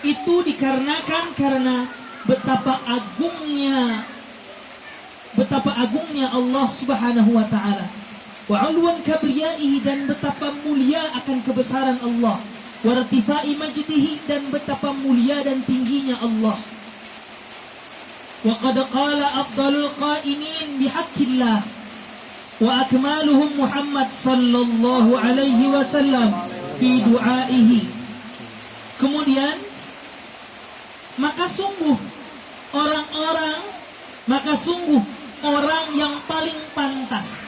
Itu dikarenakan karena betapa agungnya Allah Subhanahu wa taala. Wa 'ulwan kabriyaihi, dan betapa mulia akan kebesaran Allah. Wa irtifai majdihi, dan betapa mulia dan tingginya Allah. Wa qad qala afdalul qa'inin bihaqqillah wa akmaluhum Muhammad sallallahu alaihi wasallam fi du'aihi. Kemudian maka sungguh orang yang paling pantas,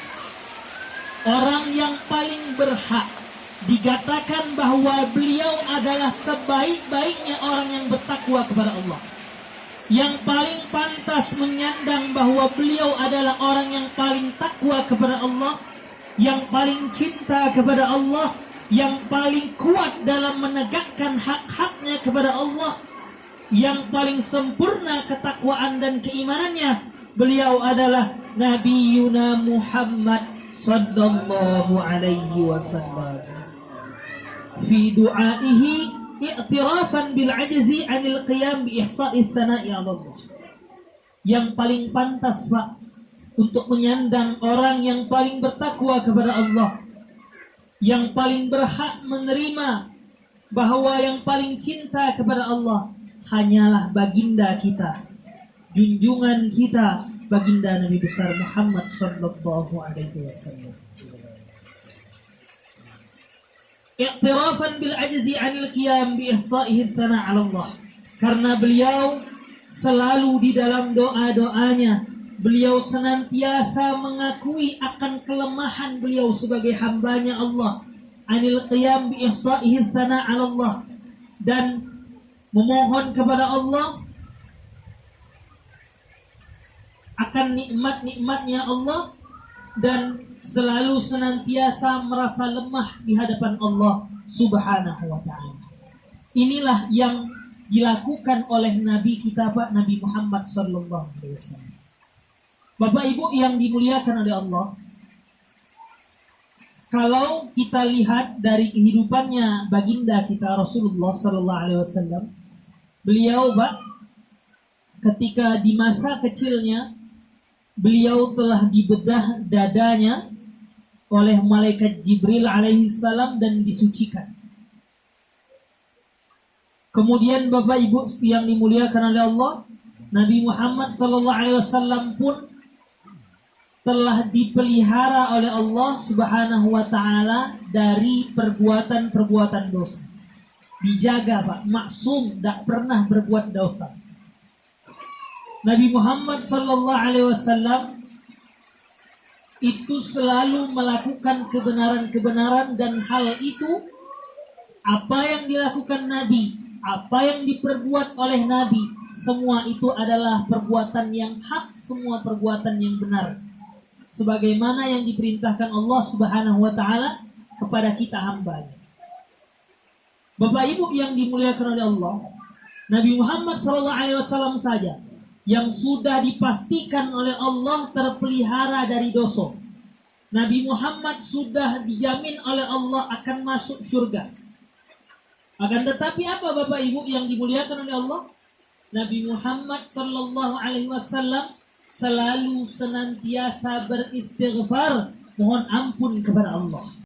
orang yang paling berhak dikatakan bahwa beliau adalah sebaik-baiknya orang yang bertakwa kepada Allah, yang paling pantas menyandang bahwa beliau adalah orang yang paling takwa kepada Allah, yang paling cinta kepada Allah, yang paling kuat dalam menegakkan hak-haknya kepada Allah, yang paling sempurna ketakwaan dan keimanannya. Beliau adalah Nabiyuna Muhammad sallallahu alaihi wasallam. Fi du'aihi i'tirafan bil ajzi 'anil qiyam bi ihsa'i tsana'i 'ala Allah. Yang paling pantas, Pak, untuk menyandang orang yang paling bertakwa kepada Allah, yang paling berhak menerima bahwa yang paling cinta kepada Allah hanyalah baginda kita, junjungan kita, baginda Nabi besar Muhammad sallallahu alaihi wasallam. I'tirafan bil ajzi 'anil qiyam bi ihsa'ihi tsana' 'ala Allah. Karena beliau selalu di dalam doa-doanya, beliau senantiasa mengakui akan kelemahan beliau sebagai hambanya Allah, 'anil qiyam bi ihsa'ihi tsana' 'ala Allah, dan memohon kepada Allah akan nikmat-nikmatnya Allah, dan selalu senantiasa merasa lemah di hadapan Allah Subhanahu wa ta'ala. Inilah yang dilakukan oleh Nabi kita, Pak, Nabi Muhammad sallallahu alaihi wasallam. Bapak Ibu yang dimuliakan oleh Allah, kalau kita lihat dari kehidupannya baginda kita Rasulullah sallallahu alaihi wasallam, beliau, Pak, ketika di masa kecilnya beliau telah dibedah dadanya oleh malaikat Jibril alaihi salam dan disucikan. Kemudian Bapak Ibu yang dimuliakan oleh Allah, Nabi Muhammad sallallahu alaihi wasallam pun telah dipelihara oleh Allah Subhanahu wa taala dari perbuatan-perbuatan dosa. Dijaga, Pak, maksum, tidak pernah berbuat dosa. Nabi Muhammad sallallahu alaihi wasallam itu selalu melakukan kebenaran-kebenaran, dan hal itu, apa yang dilakukan Nabi, apa yang diperbuat oleh Nabi, semua itu adalah perbuatan yang hak, semua perbuatan yang benar, sebagaimana yang diperintahkan Allah Subhanahu wa taala kepada kita hamba-Nya. Bapak Ibu yang dimuliakan oleh Allah, Nabi Muhammad sallallahu alaihi wasallam saja yang sudah dipastikan oleh Allah terpelihara dari dosa. Nabi Muhammad sudah dijamin oleh Allah akan masuk surga. Akan tetapi apa, Bapak Ibu yang dimuliakan oleh Allah? Nabi Muhammad sallallahu alaihi wasallam selalu senantiasa beristighfar, mohon ampun kepada Allah.